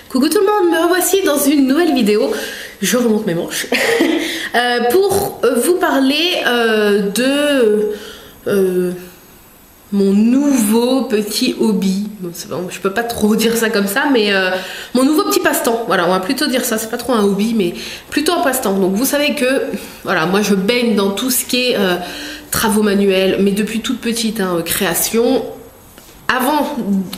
Coucou tout le monde, me revoici dans une nouvelle vidéo. Je remonte mes manches pour vous parler de mon nouveau petit hobby. Bon, je peux pas trop dire ça comme ça, mais mon nouveau petit passe-temps. Voilà, on va plutôt dire ça. C'est pas trop un hobby, mais plutôt un passe-temps. Donc vous savez que voilà, moi je baigne dans tout ce qui est travaux manuels, mais depuis toute petite, création. Avant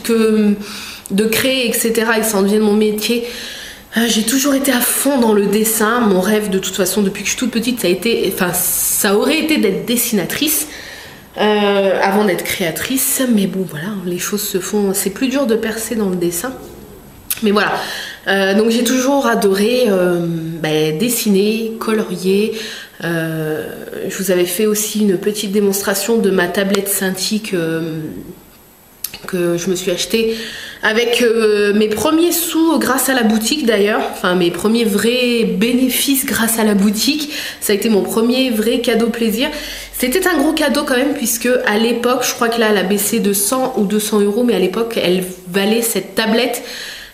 de créer, etc., et que ça en devienne mon métier, j'ai toujours été à fond dans le dessin. Mon rêve, de toute façon, depuis que je suis toute petite, ça aurait été d'être dessinatrice avant d'être créatrice. Mais bon, voilà, les choses se font. C'est plus dur de percer dans le dessin. Mais voilà. Donc j'ai toujours adoré dessiner, colorier. Je vous avais fait aussi une petite démonstration de ma tablette Cintiq que je me suis acheté avec mes premiers sous grâce à la boutique d'ailleurs, enfin mes premiers vrais bénéfices grâce à la boutique. Ça a été mon premier vrai cadeau plaisir. C'était un gros cadeau quand même, puisque à l'époque, je crois que là elle a baissé de 100 ou 200 euros, mais à l'époque elle valait, cette tablette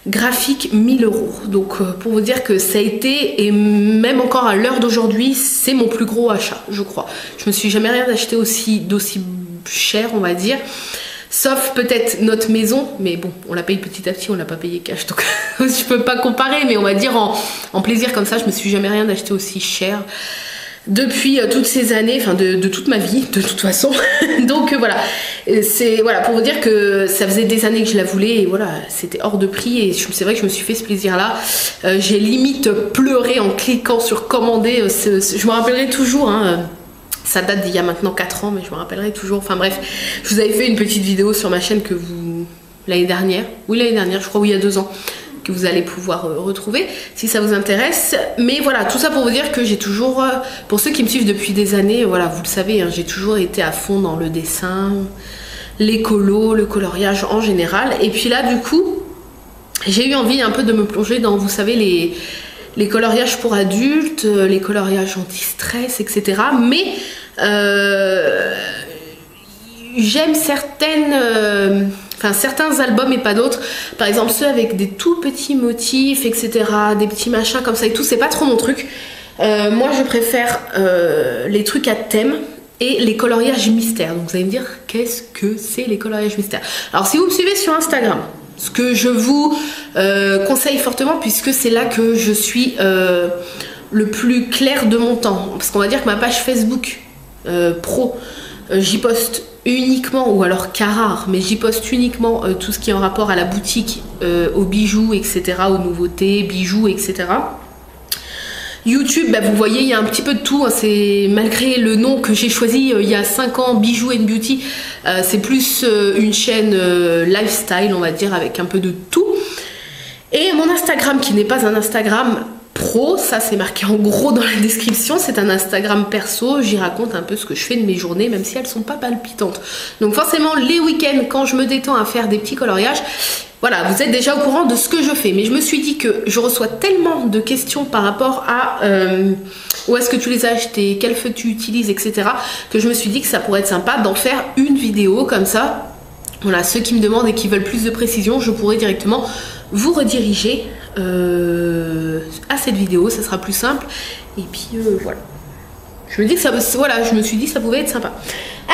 graphique, 1000 euros. Donc pour vous dire que ça a été, et même encore à l'heure d'aujourd'hui, c'est mon plus gros achat, je crois. Je me suis jamais rien acheté d'aussi cher, on va dire. Sauf peut-être notre maison, mais bon, on la paye petit à petit, on l'a pas payé cash, donc je peux pas comparer, mais on va dire en plaisir comme ça, je me suis jamais rien acheté aussi cher depuis toutes ces années, enfin de toute ma vie, de toute façon. Donc voilà, c'est voilà pour vous dire que ça faisait des années que je la voulais, et voilà, c'était hors de prix, et c'est vrai que je me suis fait ce plaisir-là. J'ai limite pleuré en cliquant sur commander, je me rappellerai toujours, ça date d'il y a maintenant 4 ans, mais je me rappellerai toujours. Enfin bref, je vous avais fait une petite vidéo sur ma chaîne l'année dernière, je crois, oui, il y a 2 ans, que vous allez pouvoir retrouver si ça vous intéresse. Mais voilà, tout ça pour vous dire que j'ai toujours, pour ceux qui me suivent depuis des années, voilà, vous le savez, j'ai toujours été à fond dans le dessin, l'écolo, le coloriage en général. Et puis là, du coup, j'ai eu envie un peu de me plonger dans, vous savez, les coloriages pour adultes, les coloriages anti-stress, etc. Mais j'aime certains albums et pas d'autres. Par exemple, ceux avec des tout petits motifs, etc. Des petits machins comme ça et tout, c'est pas trop mon truc. Moi, je préfère les trucs à thème et les coloriages mystères. Donc vous allez me dire, qu'est-ce que c'est les coloriages mystères? Alors si vous me suivez sur Instagram, ce que je vous conseille fortement, puisque c'est là que je suis le plus clair de mon temps, parce qu'on va dire que ma page Facebook pro, j'y poste uniquement, ou alors qu'à rare, mais j'y poste uniquement tout ce qui est en rapport à la boutique, aux bijoux, etc., aux nouveautés, bijoux, etc. YouTube, vous voyez, il y a un petit peu de tout, c'est malgré le nom que j'ai choisi il y a 5 ans, Bijoux and Beauty, c'est plus une chaîne lifestyle, on va dire, avec un peu de tout. Et mon Instagram, qui n'est pas un Instagram pro, ça c'est marqué en gros dans la description, c'est un Instagram perso, j'y raconte un peu ce que je fais de mes journées, même si elles sont pas palpitantes. Donc forcément, les week-ends, quand je me détends à faire des petits coloriages, voilà, vous êtes déjà au courant de ce que je fais. Mais je me suis dit que je reçois tellement de questions par rapport à où est-ce que tu les as achetés, quel feu tu utilises, etc., que je me suis dit que ça pourrait être sympa d'en faire une vidéo comme ça. Voilà, ceux qui me demandent et qui veulent plus de précision, je pourrais directement vous rediriger à cette vidéo, ça sera plus simple. Et puis voilà. Je me dis que je me suis dit que ça pouvait être sympa.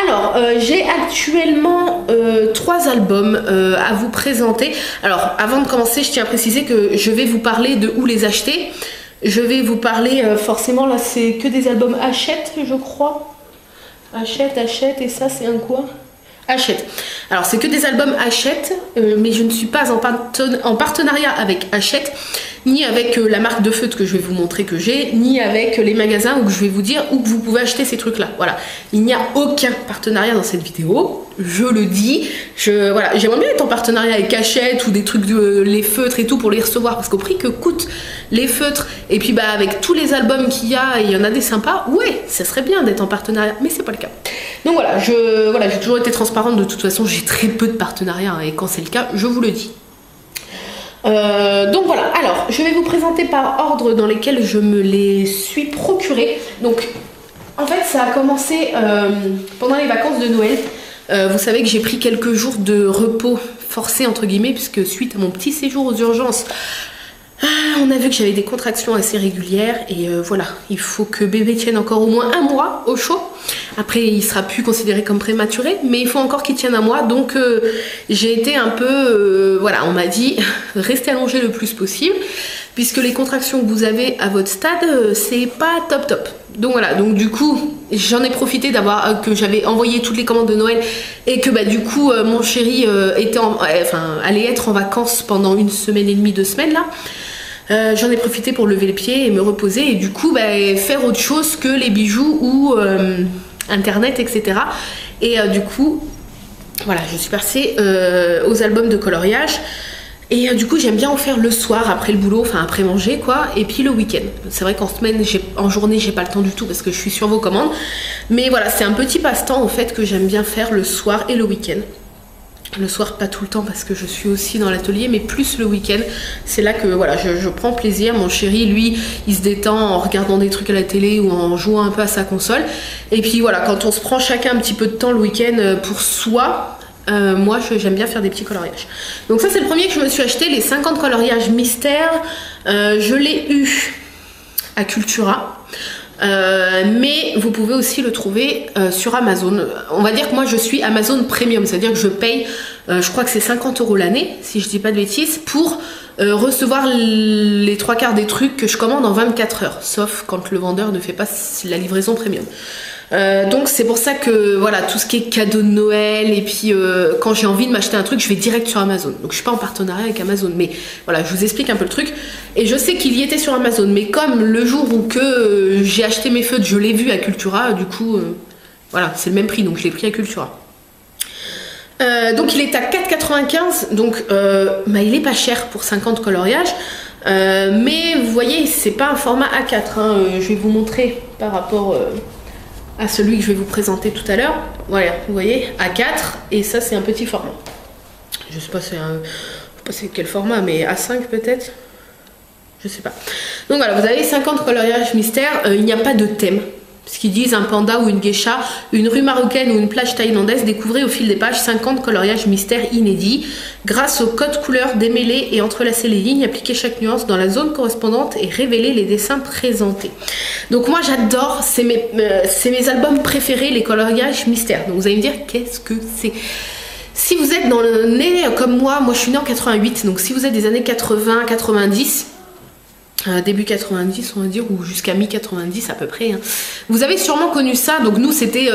Alors, j'ai actuellement 3 albums à vous présenter. Alors, avant de commencer, je tiens à préciser que je vais vous parler de où les acheter. Je vais vous parler, forcément, là, c'est que des albums Hachette, je crois. Hachette, et ça, c'est un quoi? Hachette. Alors, c'est que des albums Hachette, mais je ne suis pas en partenariat avec Hachette, ni avec la marque de feutre que je vais vous montrer que j'ai, ni avec les magasins où je vais vous dire où vous pouvez acheter ces trucs-là. Voilà. Il n'y a aucun partenariat dans cette vidéo, je le dis. Voilà. J'aimerais bien être en partenariat avec Hachette ou des trucs les feutres et tout pour les recevoir, parce qu'au prix que coûtent les feutres, et puis avec tous les albums qu'il y a, et il y en a des sympas, ouais, ça serait bien d'être en partenariat, mais c'est pas le cas. Donc voilà, j'ai toujours été transparente, de toute façon, j'ai très peu de partenariats, et quand c'est le cas, je vous le dis. Donc voilà, alors je vais vous présenter par ordre dans lesquels je me les suis procurés. Donc En fait, ça a commencé pendant les vacances de Noël. Vous savez que j'ai pris quelques jours de repos forcé entre guillemets, puisque suite à mon petit séjour aux urgences, on a vu que j'avais des contractions assez régulières et voilà, il faut que bébé tienne encore au moins un mois au chaud. Après, il sera plus considéré comme prématuré, mais il faut encore qu'il tienne un mois. Donc j'ai été un peu, voilà, on m'a dit restez allongé le plus possible, puisque les contractions que vous avez à votre stade, c'est pas top top. Donc voilà, donc du coup, j'en ai profité d'avoir que j'avais envoyé toutes les commandes de Noël et que bah du coup mon chéri allait être en vacances pendant 1 semaine et demie, 2 semaines là. J'en ai profité pour lever le pied et me reposer et du coup faire autre chose que les bijoux ou internet, etc. Et du coup, voilà, je suis passée aux albums de coloriage. Et du coup, j'aime bien en faire le soir après le boulot, enfin après manger quoi, et puis le week-end. C'est vrai qu'en semaine, en journée, j'ai pas le temps du tout parce que je suis sur vos commandes. Mais voilà, c'est un petit passe-temps en fait que j'aime bien faire le soir et le week-end. Le soir, pas tout le temps parce que je suis aussi dans l'atelier, mais plus le week-end. C'est là que voilà, je prends plaisir. Mon chéri, lui, il se détend en regardant des trucs à la télé ou en jouant un peu à sa console. Et puis voilà, quand on se prend chacun un petit peu de temps le week-end pour soi, moi j'aime bien faire des petits coloriages. Donc ça c'est le premier que je me suis acheté, les 50 coloriages mystères. Je l'ai eu à Cultura. Mais vous pouvez aussi le trouver sur Amazon. On va dire que moi je suis Amazon Premium, c'est-à-dire que je paye, je crois que c'est 50 € l'année, si je dis pas de bêtises, pour recevoir les 3/4 des trucs que je commande en 24 heures, sauf quand le vendeur ne fait pas la livraison Premium. Donc c'est pour ça que voilà, tout ce qui est cadeau de Noël et puis quand j'ai envie de m'acheter un truc, je vais direct sur Amazon. Donc je suis pas en partenariat avec Amazon, mais voilà, je vous explique un peu le truc. Et je sais qu'il y était sur Amazon, mais comme le jour où que j'ai acheté mes feutres, je l'ai vu à Cultura, du coup voilà, c'est le même prix, donc je l'ai pris à Cultura. Donc il est à 4,95 €, donc il est pas cher pour 50 coloriages. Mais vous voyez, c'est pas un format A4 hein. Je vais vous montrer par rapport à celui que je vais vous présenter tout à l'heure. Voilà, vous voyez, A4, et ça c'est un petit format. Je sais pas c'est quel format, mais A5 peut-être, je sais pas. Donc voilà, vous avez 50 coloriages mystères. Il n'y a pas de thème. Ce qu'ils disent, un panda ou une geisha, une rue marocaine ou une plage thaïlandaise, découvrez au fil des pages 50 coloriages mystères inédits. Grâce au code couleur, démêler et entrelacer les lignes, appliquer chaque nuance dans la zone correspondante et révéler les dessins présentés. Donc moi j'adore, c'est mes albums préférés, les coloriages mystères. Donc vous allez me dire, qu'est-ce que c'est ? Si vous êtes dans le nez comme moi je suis née en 88, donc si vous êtes des années 80, 90, début 90 on va dire, ou jusqu'à mi-90 à peu près, hein. Vous avez sûrement connu ça. Donc nous c'était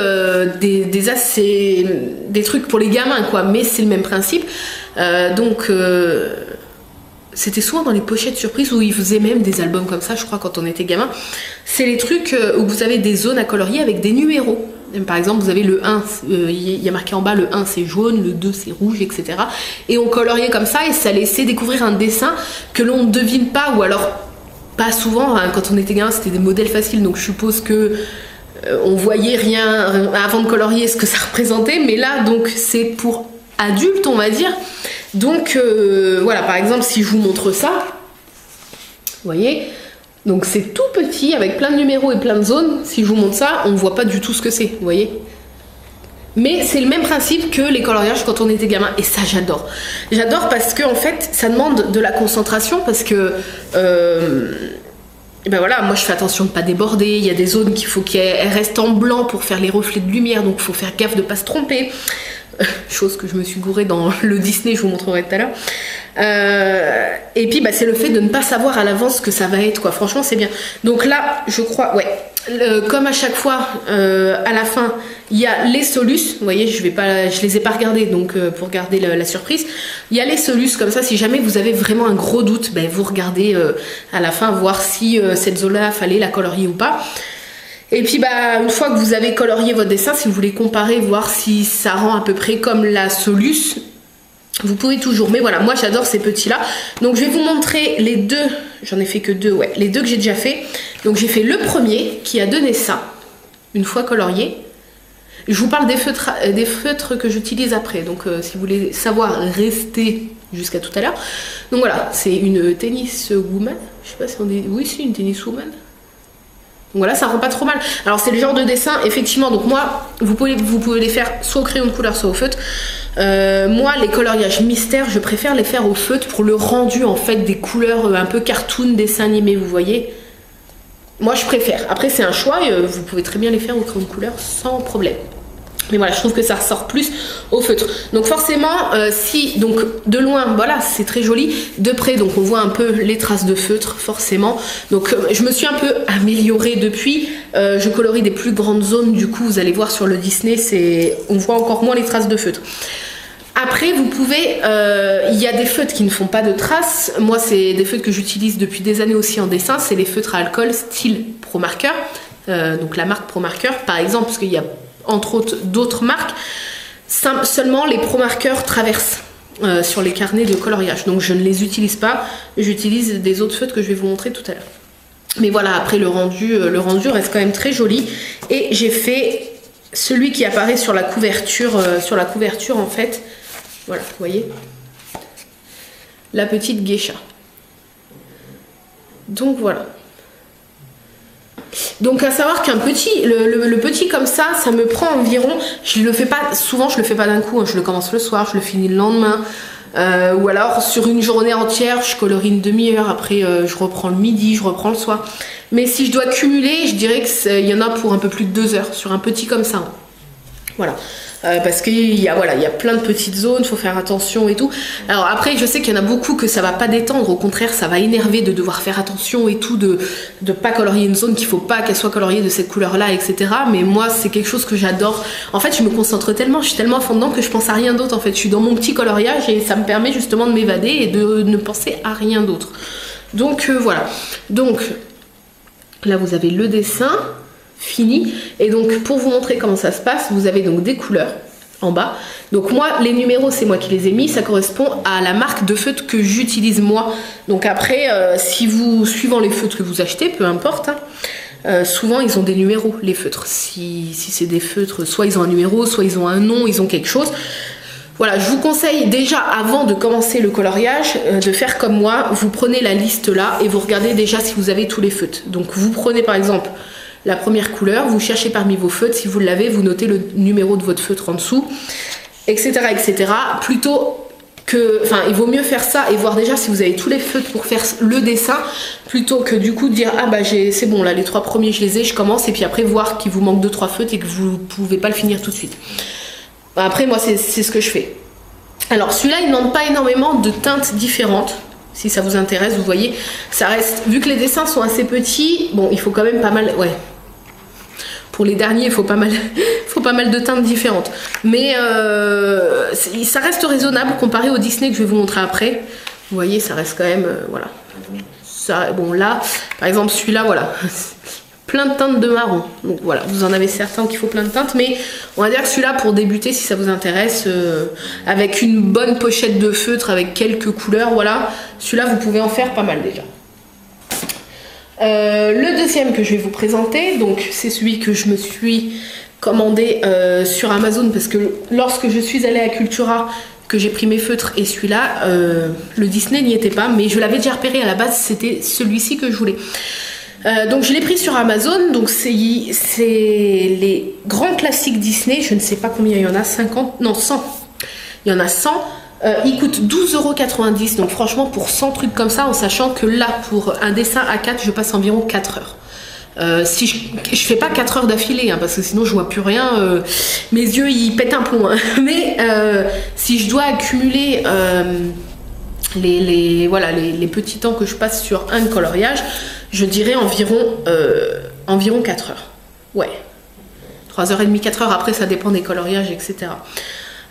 des trucs pour les gamins quoi, mais c'est le même principe. C'était souvent dans les pochettes surprises où ils faisaient même des albums comme ça, je crois, quand on était gamin. C'est les trucs où vous avez des zones à colorier avec des numéros. Par exemple, vous avez le 1, il y a marqué en bas le 1 c'est jaune, le 2 c'est rouge, etc. Et on coloriait comme ça et ça laissait découvrir un dessin que l'on ne devine pas, ou alors pas souvent, hein, quand on était gamin c'était des modèles faciles, donc je suppose que on voyait rien avant de colorier ce que ça représentait, mais là donc c'est pour adultes on va dire. Donc voilà, par exemple si je vous montre ça, vous voyez, donc c'est tout petit avec plein de numéros et plein de zones. Si je vous montre ça, on ne voit pas du tout ce que c'est, vous voyez. Mais c'est le même principe que les coloriages quand on était gamin, et ça j'adore. J'adore parce que en fait ça demande de la concentration, parce que ben voilà, moi je fais attention de ne pas déborder. Il y a des zones qu'il faut qu'elles restent en blanc pour faire les reflets de lumière, donc il faut faire gaffe de ne pas se tromper. Chose que je me suis gourée dans le Disney, je vous montrerai tout à l'heure. Et puis bah, c'est le fait de ne pas savoir à l'avance ce que ça va être quoi. Franchement c'est bien. Donc là je crois, ouais, comme à chaque fois à la fin il y a les solus. Vous voyez, je les ai pas regardés, donc pour garder la surprise, il y a les solus comme ça. Si jamais vous avez vraiment un gros doute, ben, vous regardez à la fin voir si cette zone là fallait la colorier ou pas. Et puis bah, une fois que vous avez colorié votre dessin, si vous voulez comparer, voir si ça rend à peu près comme la Solus, vous pouvez toujours. Mais voilà, moi j'adore ces petits là. Donc je vais vous montrer les deux, j'en ai fait que deux, ouais, les deux que j'ai déjà fait. Donc j'ai fait le premier qui a donné ça, une fois colorié. Je vous parle des feutres que j'utilise après, donc si vous voulez savoir, restez jusqu'à tout à l'heure. Donc voilà, c'est une tennis woman, je sais pas si on dit, oui c'est une tennis woman. Voilà, ça rend pas trop mal. Alors c'est le genre de dessin, effectivement, donc moi, vous pouvez les faire soit au crayon de couleur, soit au feutre. Moi, les coloriages mystères, je préfère les faire au feutre pour le rendu en fait des couleurs un peu cartoon, dessin animé, vous voyez. Moi, je préfère. Après, c'est un choix, vous pouvez très bien les faire au crayon de couleur sans problème. Mais voilà, je trouve que ça ressort plus au feutre. Donc forcément, si donc de loin, voilà, c'est très joli. De près, donc on voit un peu les traces de feutre, forcément. Donc je me suis un peu améliorée depuis. Je colorie des plus grandes zones. Du coup, vous allez voir sur le Disney, on voit encore moins les traces de feutre. Après, vous pouvez, il y a des feutres qui ne font pas de traces. Moi, c'est des feutres que j'utilise depuis des années aussi en dessin. C'est les feutres à alcool style Pro Marker. Donc la marque Pro Marker, par exemple, parce qu'il y a entre autres d'autres marques, seulement les Pro Marker traversent sur les carnets de coloriage. Donc je ne les utilise pas, j'utilise des autres feutres que je vais vous montrer tout à l'heure. Mais voilà, après le rendu reste quand même très joli. Et j'ai fait celui qui apparaît sur la couverture en fait. Voilà, vous voyez, la petite geisha. Donc voilà. Donc à savoir qu'un petit, le petit comme ça me prend environ, je le fais pas souvent, je le fais pas d'un coup, hein, je le commence le soir, je le finis le lendemain, ou alors sur une journée entière, je colorie une demi-heure, après je reprends le midi, je reprends le soir. Mais si je dois cumuler, je dirais qu'il y en a pour un peu plus de 2 heures sur un petit comme ça. Voilà. Parce qu'il y a plein de petites zones, il faut faire attention et tout. Alors après, je sais qu'il y en a beaucoup que ça va pas détendre, au contraire, ça va énerver de devoir faire attention et tout, de pas colorier une zone qu'il faut pas qu'elle soit coloriée de cette couleur-là, etc. Mais moi, c'est quelque chose que j'adore. En fait, je me concentre tellement, je suis tellement à fond dedans que je pense à rien d'autre. En fait, je suis dans mon petit coloriage et ça me permet justement de m'évader et de ne penser à rien d'autre. Donc voilà. Donc là, vous avez le dessin fini, et donc pour vous montrer comment ça se passe, vous avez donc des couleurs en bas. Donc moi, les numéros, c'est moi qui les ai mis, ça correspond à la marque de feutre que j'utilise moi. Donc après, suivant les feutres que vous achetez, peu importe, hein, souvent ils ont des numéros, les feutres. Si c'est des feutres, soit ils ont un numéro, soit ils ont un nom, ils ont quelque chose. Voilà, je vous conseille déjà, avant de commencer le coloriage, de faire comme moi. Vous prenez la liste là et vous regardez déjà si vous avez tous les feutres. Donc vous prenez par exemple la première couleur, vous cherchez parmi vos feutres, si vous l'avez, vous notez le numéro de votre feutre en dessous, etc. etc. Plutôt que, enfin, il vaut mieux faire ça et voir déjà si vous avez tous les feutres pour faire le dessin, plutôt que du coup dire ah bah c'est bon là, les 3 premiers je les ai, je commence, et puis après voir qu'il vous manque 2-3 feutres et que vous pouvez pas le finir tout de suite. Après moi c'est ce que je fais. Alors celui-là il ne demande pas énormément de teintes différentes. Si ça vous intéresse, vous voyez, ça reste, vu que les dessins sont assez petits, bon, il faut quand même pas mal, ouais. Pour les derniers, il faut pas mal de teintes différentes. Mais ça reste raisonnable comparé au Disney que je vais vous montrer après. Vous voyez, ça reste quand même, voilà. Ça, bon, là, par exemple, celui-là, voilà. Plein de teintes de marron. Donc voilà, vous en avez certains qu'il faut plein de teintes, mais on va dire que celui-là, pour débuter, si ça vous intéresse, avec une bonne pochette de feutre, avec quelques couleurs, voilà, celui-là, vous pouvez en faire pas mal déjà. Le deuxième que je vais vous présenter, donc c'est celui que je me suis commandé sur Amazon, parce que lorsque je suis allée à Cultura, que j'ai pris mes feutres, et celui-là, le Disney n'y était pas, mais je l'avais déjà repéré à la base, c'était celui-ci que je voulais. Donc je l'ai pris sur Amazon, donc c'est les grands classiques Disney, je ne sais pas combien il y en a, 50, non 100, il y en a 100, il coûte 12,90 €, donc franchement pour 100 trucs comme ça, en sachant que là pour un dessin A4 je passe environ 4 heures. Si je fais pas 4 heures d'affilée, hein, parce que sinon je vois plus rien, mes yeux ils pètent un plomb, hein. Mais si je dois accumuler les petits temps que je passe sur un coloriage, je dirais environ 4 heures. Ouais. 3h30, 4 heures, après ça dépend des coloriages, etc.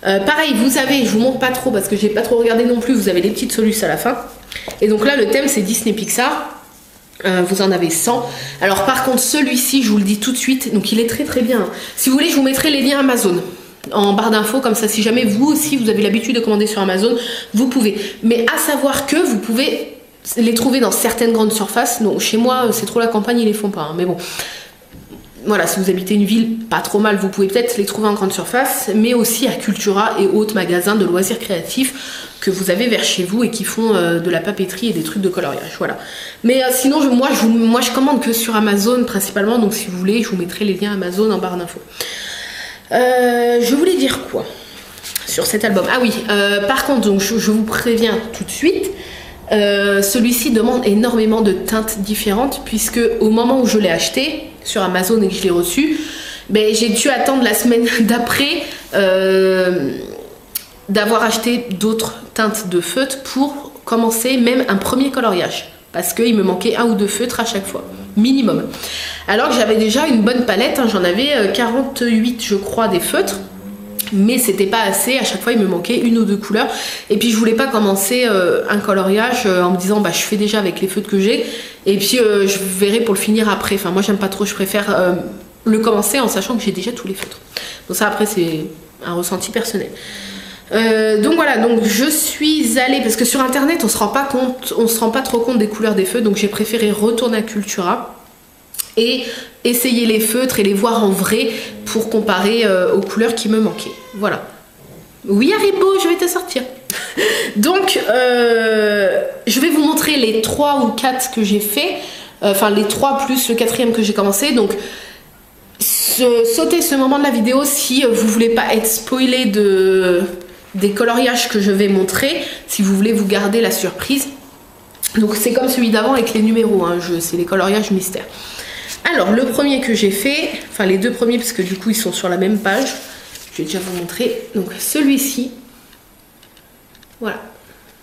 Pareil, vous avez, je vous montre pas trop parce que j'ai pas trop regardé non plus, vous avez les petites solutions à la fin. Et donc là, le thème c'est Disney Pixar. Vous en avez 100. Alors par contre, celui-ci, je vous le dis tout de suite, donc il est très très bien. Si vous voulez, je vous mettrai les liens Amazon en barre d'infos, comme ça si jamais vous aussi vous avez l'habitude de commander sur Amazon, vous pouvez. Mais à savoir que vous pouvez les trouver dans certaines grandes surfaces. Non, chez moi c'est trop la campagne, ils les font pas, hein. Mais bon, voilà, si vous habitez une ville pas trop mal, vous pouvez peut-être les trouver en grande surface, mais aussi à Cultura et autres magasins de loisirs créatifs que vous avez vers chez vous et qui font de la papeterie et des trucs de coloriage, voilà. Mais sinon moi je commande que sur Amazon principalement, donc si vous voulez je vous mettrai les liens Amazon en barre d'infos. Je voulais dire quoi sur cet album? Ah oui, par contre donc je vous préviens tout de suite, celui-ci demande énormément de teintes différentes, puisque au moment où je l'ai acheté sur Amazon et que je l'ai reçu, ben, j'ai dû attendre la semaine d'après d'avoir acheté d'autres teintes de feutres pour commencer même un premier coloriage, parce qu'il me manquait 1 ou 2 feutres à chaque fois minimum, alors que j'avais déjà une bonne palette, hein, j'en avais 48 je crois des feutres, mais c'était pas assez, à chaque fois il me manquait 1 ou 2 couleurs, et puis je voulais pas commencer un coloriage en me disant bah je fais déjà avec les feutres que j'ai et puis je verrai pour le finir après. Enfin moi j'aime pas trop, je préfère le commencer en sachant que j'ai déjà tous les feutres. Donc ça après c'est un ressenti personnel. Donc voilà, donc je suis allée, parce que sur internet on se rend pas trop compte des couleurs des feutres, donc j'ai préféré retourner à Cultura et essayer les feutres et les voir en vrai pour comparer aux couleurs qui me manquaient. Voilà. Oui Haribo, je vais te sortir. Donc je vais vous montrer les 3 ou 4 que j'ai fait, enfin les 3 plus le 4e que j'ai commencé. Donc sautez ce moment de la vidéo si vous voulez pas être spoilé des coloriages que je vais montrer, si vous voulez vous garder la surprise. Donc c'est comme celui d'avant avec les numéros, hein, c'est les coloriages mystères. Alors le premier que j'ai fait, enfin les 2 premiers parce que du coup ils sont sur la même page, je vais déjà vous montrer. Donc celui-ci, voilà,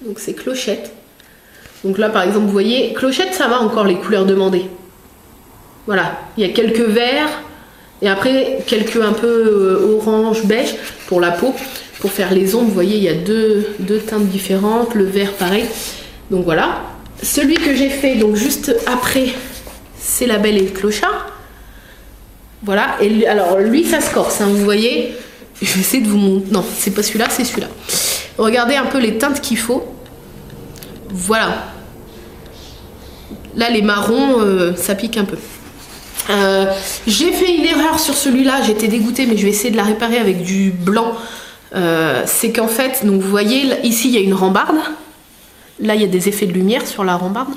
donc c'est Clochette. Donc là par exemple vous voyez, Clochette ça va encore les couleurs demandées. Voilà, il y a quelques verts et après quelques un peu orange, beige pour la peau. Pour faire les ombres, vous voyez, il y a deux teintes différentes, le vert pareil. Donc voilà. Celui que j'ai fait, donc juste après, c'est La Belle et le Clochard. Voilà. Et lui, alors lui, ça se corse, hein, vous voyez. Je vais essayer de vous montrer. Non, c'est pas celui-là, c'est celui-là. Regardez un peu les teintes qu'il faut. Voilà. Là, les marrons, ça pique un peu. J'ai fait une erreur sur celui-là, j'étais dégoûtée, mais je vais essayer de la réparer avec du blanc. C'est qu'en fait, donc vous voyez, ici il y a une rambarde, là il y a des effets de lumière sur la rambarde,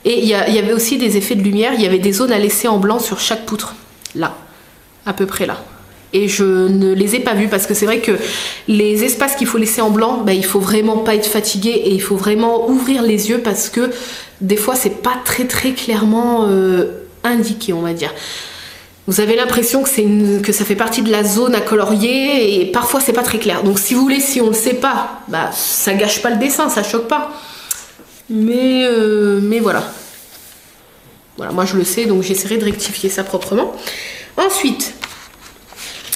et il y avait aussi des effets de lumière, il y avait des zones à laisser en blanc sur chaque poutre, là, à peu près là. Et je ne les ai pas vues parce que c'est vrai que les espaces qu'il faut laisser en blanc, bah, il faut vraiment pas être fatigué et il faut vraiment ouvrir les yeux parce que des fois c'est pas très clairement indiqué, on va dire. Vous avez l'impression que ça fait partie de la zone à colorier et parfois c'est pas très clair. Donc si vous voulez, si on le sait pas, bah ça gâche pas le dessin, ça choque pas. Mais voilà. Voilà, moi je le sais, donc j'essaierai de rectifier ça proprement. Ensuite,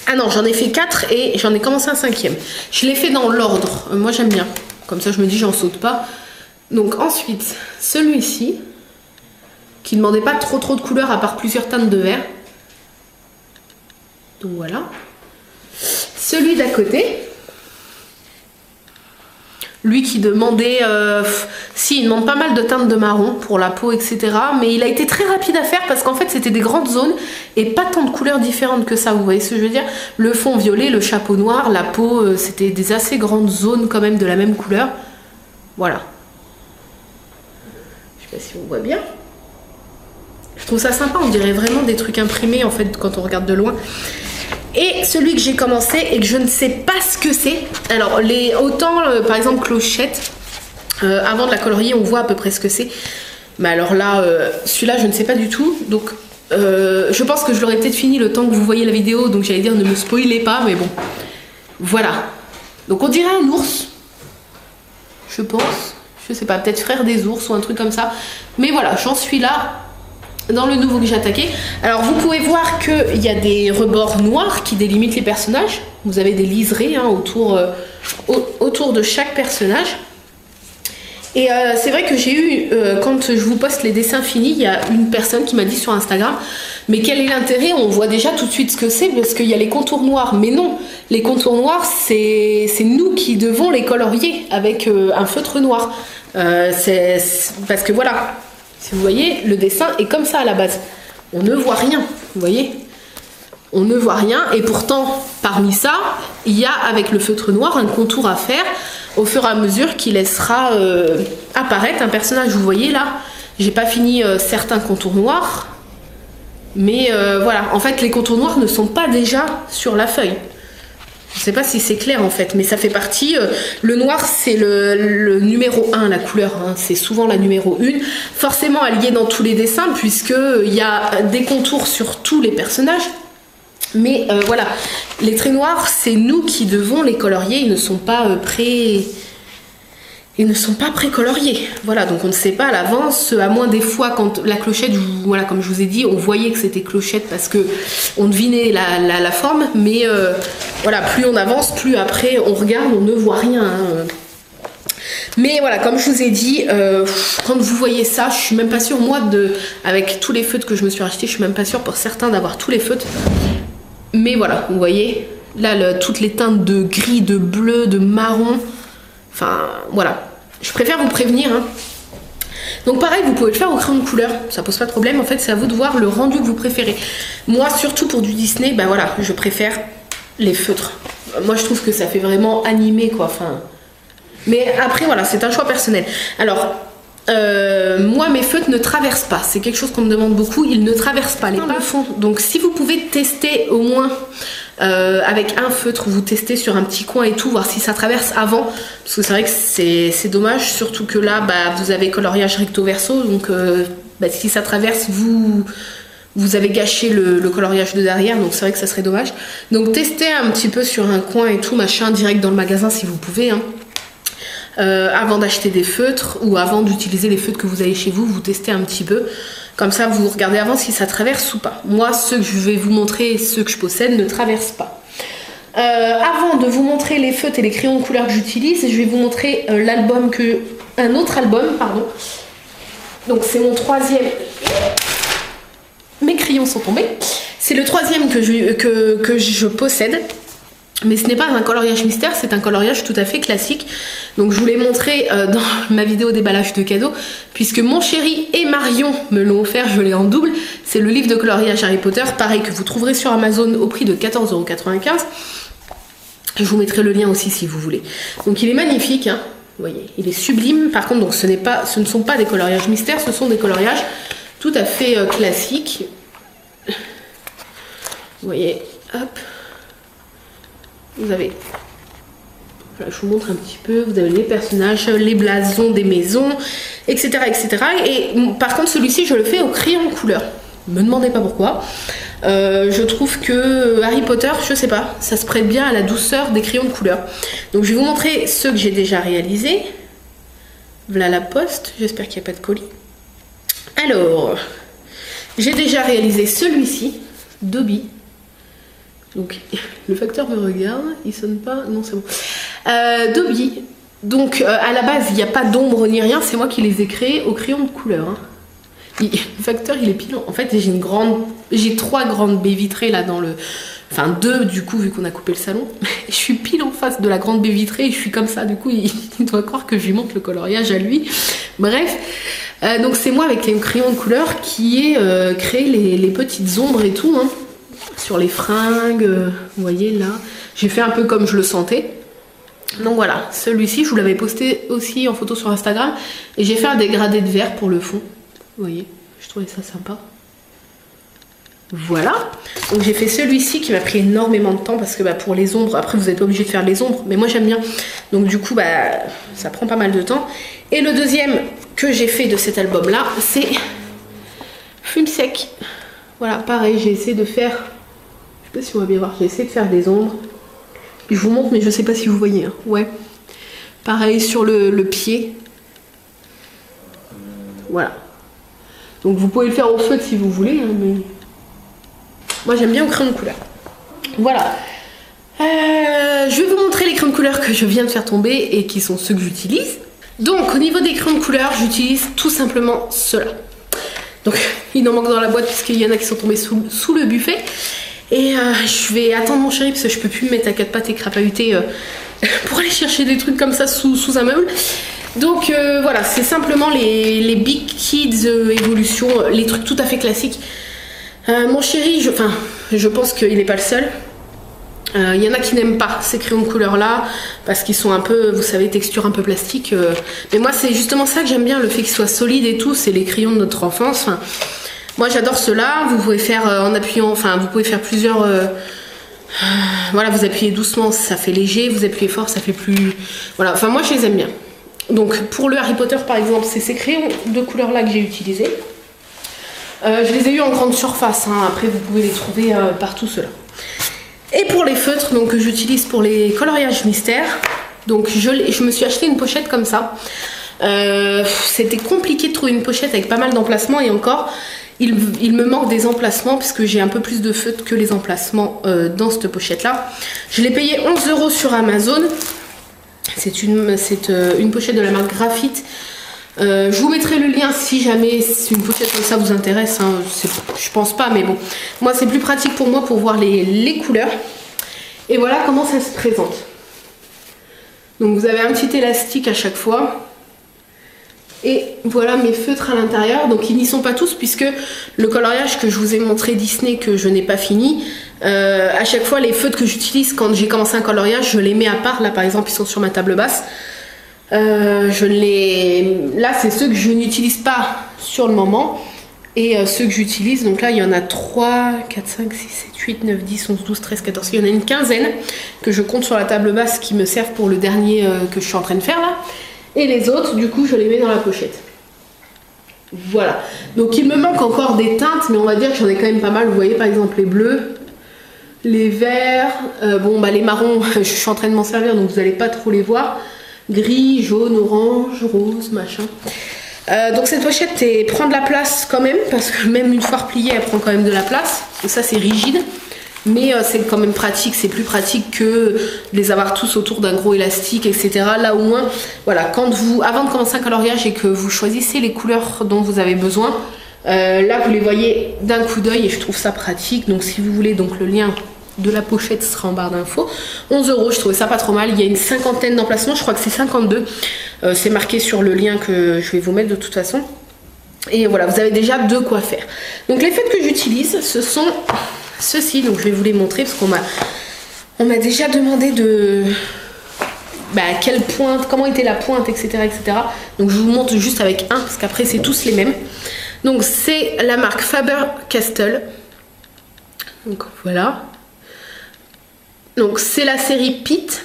ah non, j'en ai fait 4 et j'en ai commencé un 5e. Je l'ai fait dans l'ordre, moi j'aime bien. Comme ça je me dis j'en saute pas. Donc ensuite, celui-ci, qui ne demandait pas trop de couleurs à part plusieurs teintes de vert. Donc voilà. Celui d'à côté, lui qui demandait, il demande pas mal de teintes de marron pour la peau, etc. Mais il a été très rapide à faire parce qu'en fait c'était des grandes zones et pas tant de couleurs différentes que ça, vous voyez ce que je veux dire? Le fond violet, le chapeau noir, la peau, c'était des assez grandes zones quand même de la même couleur. Voilà. Je sais pas si on voit bien. Je trouve ça sympa, on dirait vraiment des trucs imprimés en fait quand on regarde de loin. Et celui que j'ai commencé et que je ne sais pas ce que c'est. Alors autant par exemple Clochette, avant de la colorier on voit à peu près ce que c'est. Mais alors là, celui-là je ne sais pas du tout. Donc je pense que je l'aurais peut-être fini le temps que vous voyez la vidéo. Donc j'allais dire ne me spoilez pas, mais bon. Voilà. Donc on dirait un ours. Je pense. Je sais pas, peut-être frère des ours ou un truc comme ça. Mais voilà, j'en suis là. Dans le nouveau que j'ai attaqué. Alors vous pouvez voir qu'il y a des rebords noirs qui délimitent les personnages. Vous avez des liserés hein, autour de chaque personnage. Et c'est vrai que j'ai eu, quand je vous poste les dessins finis, il y a une personne qui m'a dit sur Instagram, mais quel est l'intérêt? On voit déjà tout de suite ce que c'est parce qu'il y a les contours noirs. Mais non, les contours noirs, c'est nous qui devons les colorier avec un feutre noir. Parce que voilà. Si vous voyez, le dessin est comme ça à la base. On ne voit rien, vous voyez? On ne voit rien et pourtant, parmi ça, il y a avec le feutre noir un contour à faire au fur et à mesure qu'il laissera apparaître un personnage. Vous voyez là, j'ai pas fini certains contours noirs, mais voilà, en fait les contours noirs ne sont pas déjà sur la feuille. Je sais pas si c'est clair en fait, mais ça fait partie. Le noir c'est le numéro 1, la couleur, hein, c'est souvent la numéro 1. Forcément alliée dans tous les dessins, puisqu'il y a des contours sur tous les personnages. Mais voilà, les traits noirs, c'est nous qui devons les colorier, ils ne sont pas pré-coloriés. Voilà, donc on ne sait pas à l'avance, à moins des fois quand la clochette, voilà, comme je vous ai dit, on voyait que c'était clochette parce que on devinait la forme, mais voilà, plus on avance, plus après on regarde, on ne voit rien. Hein. Mais voilà, comme je vous ai dit, quand vous voyez ça, je suis même pas sûre, moi, avec tous les feutres que je me suis achetés, je suis même pas sûre pour certains d'avoir tous les feutres. Mais voilà, vous voyez, là, toutes les teintes de gris, de bleu, de marron, enfin, voilà. Je préfère vous prévenir. Hein. Donc pareil, vous pouvez le faire au crayon de couleur, ça pose pas de problème. En fait, c'est à vous de voir le rendu que vous préférez. Moi, surtout pour du Disney, ben voilà, je préfère les feutres. Moi, je trouve que ça fait vraiment animé, quoi. Enfin, mais après, voilà, c'est un choix personnel. Alors, moi, mes feutres ne traversent pas. C'est quelque chose qu'on me demande beaucoup. Ils ne traversent pas les pas fond. Donc, si vous pouvez tester au moins avec un feutre, vous testez sur un petit coin et tout, voir si ça traverse avant. Parce que c'est vrai que c'est dommage. Surtout que là, bah, vous avez coloriage recto verso. Donc, bah, si ça traverse, vous avez gâché le coloriage de derrière. Donc, c'est vrai que ça serait dommage. Donc, testez un petit peu sur un coin et tout, machin, direct dans le magasin si vous pouvez. Hein. Avant d'acheter des feutres ou avant d'utiliser les feutres que vous avez chez vous, vous testez un petit peu. Comme ça, vous regardez avant si ça traverse ou pas. Moi, ceux que je vais vous montrer, ceux que je possède, ne traversent pas. Avant de vous montrer les feutres et les crayons de couleur que j'utilise, je vais vous montrer un autre album, pardon. Donc, c'est mon troisième. Mes crayons sont tombés. C'est le troisième que je possède. Mais ce n'est pas un coloriage mystère, c'est un coloriage tout à fait classique. Donc je vous l'ai montré dans ma vidéo déballage de cadeaux, puisque mon chéri et Marion me l'ont offert, je l'ai en double. C'est le livre de coloriage Harry Potter, pareil, que vous trouverez sur Amazon au prix de 14,95 €. Je vous mettrai le lien aussi si vous voulez. Donc il est magnifique, hein. Vous voyez, il est sublime. Par contre, donc, ce ne sont pas des coloriages mystères, ce sont des coloriages tout à fait classiques. Vous voyez, hop. Vous avez, voilà, je vous montre un petit peu, vous avez les personnages, les blasons des maisons, etc. etc. Et par contre, celui-ci, je le fais au crayon de couleur. Ne me demandez pas pourquoi. Je trouve que Harry Potter, je sais pas, ça se prête bien à la douceur des crayons de couleur. Donc je vais vous montrer ceux que j'ai déjà réalisés. Voilà la poste, j'espère qu'il n'y a pas de colis. Alors, j'ai déjà réalisé celui-ci, Dobby. Donc, le facteur me regarde, il sonne pas, non c'est bon. Dobby, donc à la base il n'y a pas d'ombre ni rien, c'est moi qui les ai créés au crayon de couleur. Hein. Le facteur il est pilant. En fait j'ai 3 grandes baies vitrées là dans le... Enfin 2 du coup vu qu'on a coupé le salon. Je suis pile en face de la grande baie vitrée et je suis comme ça, du coup il doit croire que je lui montre le coloriage à lui. Bref, donc c'est moi avec les crayons de couleur qui ai créé les petites ombres et tout. Hein. Sur les fringues, vous voyez là, j'ai fait un peu comme je le sentais. Donc voilà, celui-ci je vous l'avais posté aussi en photo sur Instagram et j'ai fait un dégradé de vert pour le fond. Vous voyez, je trouvais ça sympa. Voilà, donc j'ai fait celui-ci qui m'a pris énormément de temps parce que bah, pour les ombres, après vous n'êtes pas obligé de faire les ombres, mais moi j'aime bien. Donc du coup, bah, ça prend pas mal de temps. Et le deuxième que j'ai fait de cet album-là, c'est Fume Sec. Voilà, pareil, j'ai essayé de faire... Je sais pas si on va bien voir, j'ai essayé de faire des ombres. Je vous montre, mais je sais pas si vous voyez. Hein. Ouais. Pareil sur le pied. Voilà. Donc vous pouvez le faire au feutre si vous voulez. Hein, mais... Moi j'aime bien au crayon de couleur. Voilà. Je vais vous montrer les crayons de couleur que je viens de faire tomber et qui sont ceux que j'utilise. Donc au niveau des crayons de couleur, j'utilise tout simplement ceux-là. Donc il en manque dans la boîte puisqu'il y en a qui sont tombés sous le buffet. Et je vais attendre mon chéri parce que je peux plus me mettre à 4 pattes et crapahuter pour aller chercher des trucs comme ça sous un meuble. Donc voilà, c'est simplement les Big Kids Evolution, les trucs tout à fait classiques. Mon chéri, je pense qu'il n'est pas le seul. Il y en a qui n'aiment pas ces crayons de couleur là parce qu'ils sont un peu, vous savez, texture un peu plastique. Mais moi c'est justement ça que j'aime bien, le fait qu'ils soient solides et tout, c'est les crayons de notre enfance. Enfin, moi j'adore ceux-là. Vous pouvez faire en appuyant, enfin vous pouvez faire plusieurs. Voilà, vous appuyez doucement, ça fait léger. Vous appuyez fort, ça fait plus. Voilà, enfin moi je les aime bien. Donc pour le Harry Potter par exemple, c'est ces crayons de couleur là que j'ai utilisés. Je les ai eu en grande surface. Hein. Après vous pouvez les trouver partout ceux-là. Et pour les feutres donc, que j'utilise pour les coloriages mystères, donc je me suis acheté une pochette comme ça. C'était compliqué de trouver une pochette avec pas mal d'emplacements et encore, il me manque des emplacements puisque j'ai un peu plus de feutres que les emplacements dans cette pochette là. Je l'ai payé 11 € sur Amazon. C'est une pochette de la marque Graphite. Je vous mettrai le lien si jamais une pochette comme ça vous intéresse, hein. Je pense pas mais bon, moi c'est plus pratique pour moi pour voir les couleurs. Et voilà comment ça se présente. Donc vous avez un petit élastique à chaque fois et voilà mes feutres à l'intérieur. Donc ils n'y sont pas tous puisque le coloriage que je vous ai montré Disney que je n'ai pas fini, à chaque fois les feutres que j'utilise quand j'ai commencé un coloriage je les mets à part. Là par exemple ils sont sur ma table basse. Là c'est ceux que je n'utilise pas sur le moment et ceux que j'utilise, donc là il y en a 3, 4, 5, 6, 7, 8, 9, 10, 11, 12, 13, 14, il y en a une quinzaine que je compte sur la table basse qui me servent pour le dernier que je suis en train de faire là, et les autres du coup je les mets dans la pochette. Voilà, donc il me manque encore des teintes mais on va dire que j'en ai quand même pas mal. Vous voyez par exemple les bleus, les verts, bon bah les marrons je suis en train de m'en servir donc vous n'allez pas trop les voir. Gris, jaune, orange, rose, machin. Donc cette pochette prend de la place quand même, parce que même une fois repliée, elle prend quand même de la place. Et ça c'est rigide, mais c'est quand même pratique, c'est plus pratique que de les avoir tous autour d'un gros élastique, etc. Là au moins, voilà, avant de commencer un coloriage et que vous choisissez les couleurs dont vous avez besoin, là vous les voyez d'un coup d'œil et je trouve ça pratique. Donc si vous voulez, donc le lien de la pochette sera en barre d'infos. 11 €, je trouvais ça pas trop mal. Il y a une cinquantaine d'emplacements, je crois que c'est 52. C'est marqué sur le lien que je vais vous mettre de toute façon. Et voilà, vous avez déjà de quoi faire. Donc les feutres que j'utilise, ce sont ceux-ci. Donc je vais vous les montrer parce qu'on m'a déjà demandé de quelle pointe, comment était la pointe, etc., etc. Donc je vous montre juste avec un parce qu'après c'est tous les mêmes. Donc c'est la marque Faber-Castell. Donc voilà. Donc c'est la série Pitt,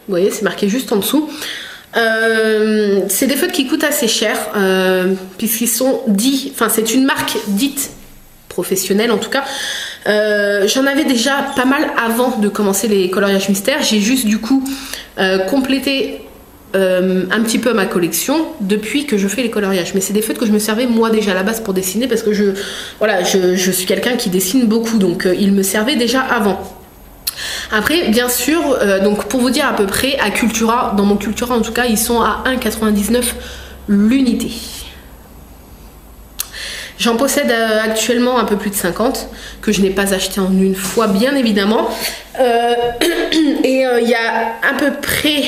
vous voyez c'est marqué juste en dessous. C'est des feutres qui coûtent assez cher puisqu'ils sont dits, enfin c'est une marque dite professionnelle en tout cas. J'en avais déjà pas mal avant de commencer les coloriages mystères. J'ai juste du coup complété un petit peu ma collection depuis que je fais les coloriages. Mais c'est des feutres que je me servais moi déjà à la base pour dessiner parce que je suis quelqu'un qui dessine beaucoup donc ils me servaient déjà avant. Après bien sûr donc pour vous dire à peu près à Cultura, dans mon Cultura en tout cas ils sont à 1,99 l'unité. J'en possède actuellement un peu plus de 50 que je n'ai pas acheté en une fois bien évidemment et il y a à peu près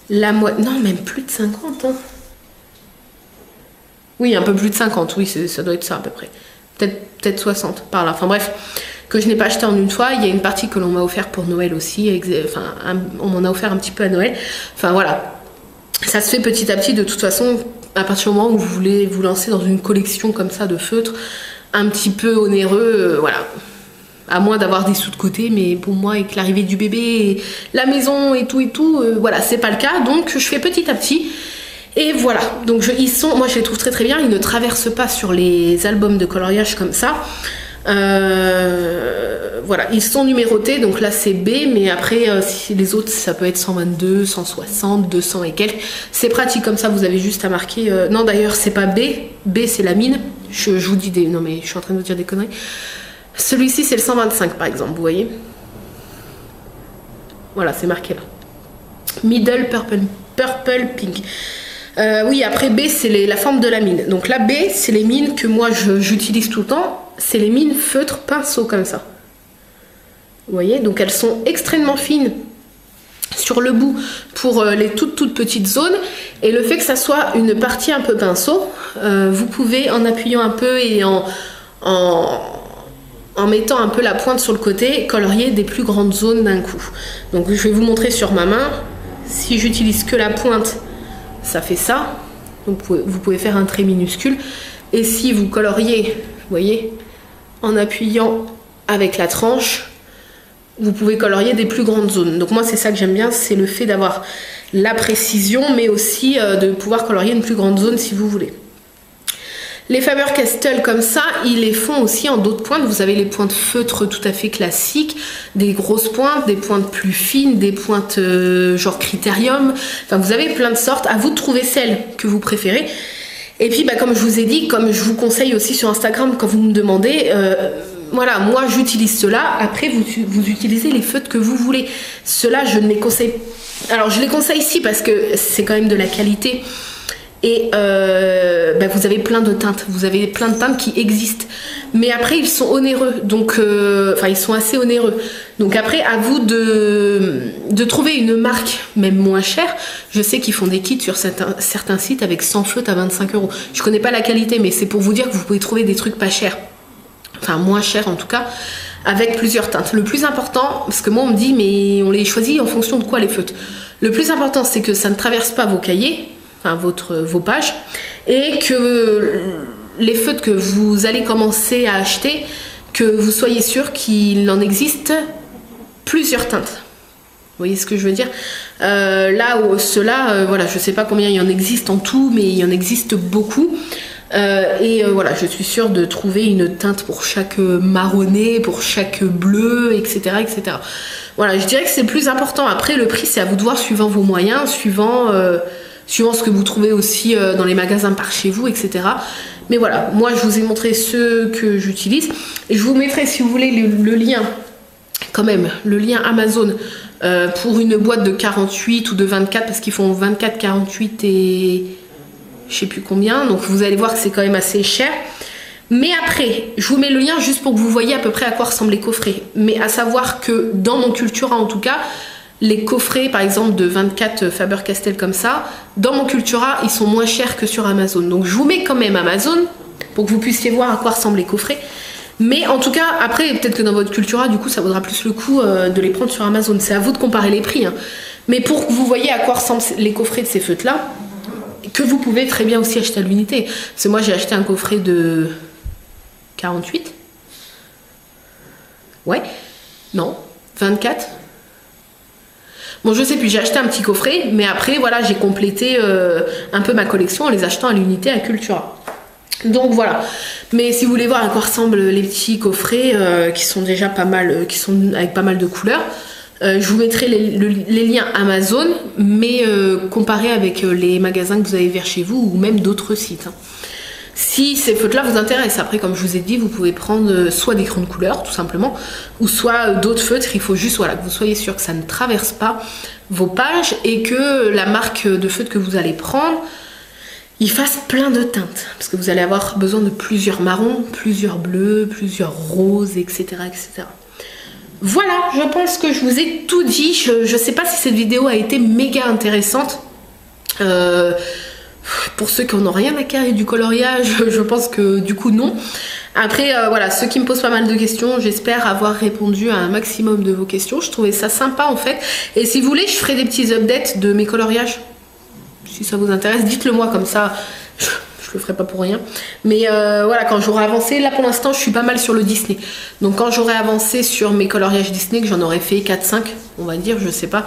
la moitié, non même plus de 50 hein. Oui un peu plus de 50, oui ça doit être ça à peu près, peut-être 60 par là, enfin bref, que je n'ai pas acheté en une fois. Il y a une partie que l'on m'a offert pour Noël aussi, enfin on m'en a offert un petit peu à Noël, enfin voilà, ça se fait petit à petit de toute façon. À partir du moment où vous voulez vous lancer dans une collection comme ça de feutres un petit peu onéreux, voilà, à moins d'avoir des sous de côté, mais pour moi avec l'arrivée du bébé et la maison et tout, voilà c'est pas le cas, donc je fais petit à petit. Et voilà, donc moi je les trouve très très bien, ils ne traversent pas sur les albums de coloriage comme ça. Voilà, ils sont numérotés, donc là c'est B, mais après si les autres ça peut être 122, 160, 200 et quelques. C'est pratique comme ça, vous avez juste à marquer. Non d'ailleurs c'est pas B, B c'est la mine. Je vous dis des. Non mais je suis en train de vous dire des conneries. Celui-ci c'est le 125 par exemple, vous voyez. Voilà, c'est marqué là. Middle purple pink. Oui, après B c'est la forme de la mine. Donc là B c'est les mines que moi j'utilise tout le temps. C'est les mines feutres pinceau comme ça. Vous voyez, donc elles sont extrêmement fines sur le bout pour les toutes petites zones. Et le fait que ça soit une partie un peu pinceau, vous pouvez en appuyant un peu et en en mettant un peu la pointe sur le côté, colorier des plus grandes zones d'un coup. Donc je vais vous montrer sur ma main. Si j'utilise que la pointe, ça fait ça. Donc vous pouvez faire un trait minuscule. Et si vous coloriez, vous voyez, en appuyant avec la tranche, vous pouvez colorier des plus grandes zones. Donc moi c'est ça que j'aime bien, c'est le fait d'avoir la précision, mais aussi de pouvoir colorier une plus grande zone si vous voulez. Les Faber-Castell comme ça, ils les font aussi en d'autres pointes. Vous avez les pointes feutres tout à fait classiques, des grosses pointes, des pointes plus fines, des pointes genre critérium. Enfin, vous avez plein de sortes. À vous de trouver celle que vous préférez. Et puis, comme je vous ai dit, comme je vous conseille aussi sur Instagram quand vous me demandez, voilà, moi j'utilise cela. Après, vous utilisez les feutres que vous voulez. Cela, je ne les conseille. Alors, je les conseille ici parce que c'est quand même de la qualité. Et vous avez plein de teintes, vous avez plein de teintes qui existent, mais après ils sont onéreux, donc ils sont assez onéreux, donc après à vous de trouver une marque même moins chère. Je sais qu'ils font des kits sur certains sites avec 100 feutres à 25 €. Je connais pas la qualité, mais c'est pour vous dire que vous pouvez trouver des trucs pas chers, enfin moins chers en tout cas, avec plusieurs teintes. Le plus important, parce que moi on me dit mais on les choisit en fonction de quoi les feutres, le plus important c'est que ça ne traverse pas vos cahiers, enfin vos pages, et que les feutres que vous allez commencer à acheter, que vous soyez sûr qu'il en existe plusieurs teintes. Vous voyez ce que je veux dire? Ceux-là, voilà, je sais pas combien il en existe en tout, mais il en existe beaucoup. Voilà, je suis sûre de trouver une teinte pour chaque marronné, pour chaque bleu, etc., etc. Voilà, je dirais que c'est le plus important. Après, le prix, c'est à vous de voir suivant vos moyens, suivant ce que vous trouvez aussi dans les magasins par chez vous, etc. Mais voilà, moi je vous ai montré ceux que j'utilise. Et je vous mettrai, si vous voulez, le lien, quand même, le lien Amazon pour une boîte de 48 ou de 24, parce qu'ils font 24, 48 et je sais plus combien. Donc vous allez voir que c'est quand même assez cher. Mais après, je vous mets le lien juste pour que vous voyez à peu près à quoi ressemblent les coffrets. Mais à savoir que dans mon Cultura, en tout cas, les coffrets par exemple de 24 Faber-Castell comme ça, dans mon Cultura, ils sont moins chers que sur Amazon. Donc je vous mets quand même Amazon pour que vous puissiez voir à quoi ressemblent les coffrets. Mais en tout cas, après, peut-être que dans votre Cultura, du coup, ça vaudra plus le coup de les prendre sur Amazon. C'est à vous de comparer les prix. Hein. Mais pour que vous voyez à quoi ressemblent les coffrets de ces feutres-là, que vous pouvez très bien aussi acheter à l'unité. Parce que moi, j'ai acheté un coffret de 48. Ouais. Non. 24. Bon, je sais plus, j'ai acheté un petit coffret, mais après, voilà, j'ai complété un peu ma collection en les achetant à l'unité à Cultura. Donc voilà. Mais si vous voulez voir à quoi ressemblent les petits coffrets qui sont déjà pas mal, qui sont avec pas mal de couleurs, je vous mettrai les liens Amazon, mais comparés avec les magasins que vous avez vers chez vous ou même d'autres sites. Hein. Si ces feutres-là vous intéressent, après, comme je vous ai dit, vous pouvez prendre soit des crayons de couleur, tout simplement, ou soit d'autres feutres. Il faut juste voilà, que vous soyez sûr que ça ne traverse pas vos pages et que la marque de feutre que vous allez prendre, il fasse plein de teintes. Parce que vous allez avoir besoin de plusieurs marrons, plusieurs bleus, plusieurs roses, etc., etc. Voilà, je pense que je vous ai tout dit. Je ne sais pas si cette vidéo a été méga intéressante. Pour ceux qui n'ont rien à carrer du coloriage, je pense que du coup non. Après voilà, ceux qui me posent pas mal de questions, j'espère avoir répondu à un maximum de vos questions. Je trouvais ça sympa en fait. Et si vous voulez, je ferai des petits updates de mes coloriages. Si ça vous intéresse, dites-le moi, comme ça je le ferai pas pour rien. Mais voilà, quand j'aurai avancé, là pour l'instant je suis pas mal sur le Disney. Donc quand j'aurai avancé sur mes coloriages Disney, que j'en aurai fait 4-5, on va dire, je sais pas.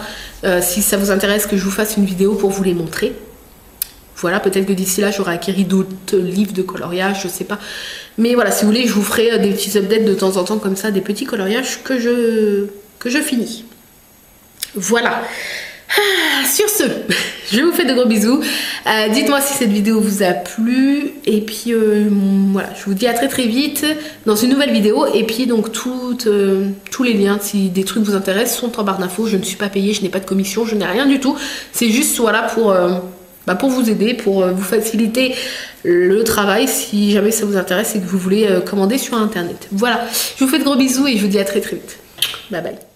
Si ça vous intéresse que je vous fasse une vidéo pour vous les montrer. Voilà, peut-être que d'ici là, j'aurai acquis d'autres livres de coloriage, je sais pas. Mais voilà, si vous voulez, je vous ferai des petits updates de temps en temps, comme ça, des petits coloriages que je finis. Voilà. Sur ce, je vous fais de gros bisous. Dites-moi si cette vidéo vous a plu. Et puis, voilà, je vous dis à très très vite dans une nouvelle vidéo. Et puis, donc, tous les liens, si des trucs vous intéressent, sont en barre d'infos. Je ne suis pas payée, je n'ai pas de commission, je n'ai rien du tout. C'est juste, voilà, pour vous aider, pour vous faciliter le travail si jamais ça vous intéresse et que vous voulez commander sur internet. Voilà, je vous fais de gros bisous et je vous dis à très très vite. Bye bye.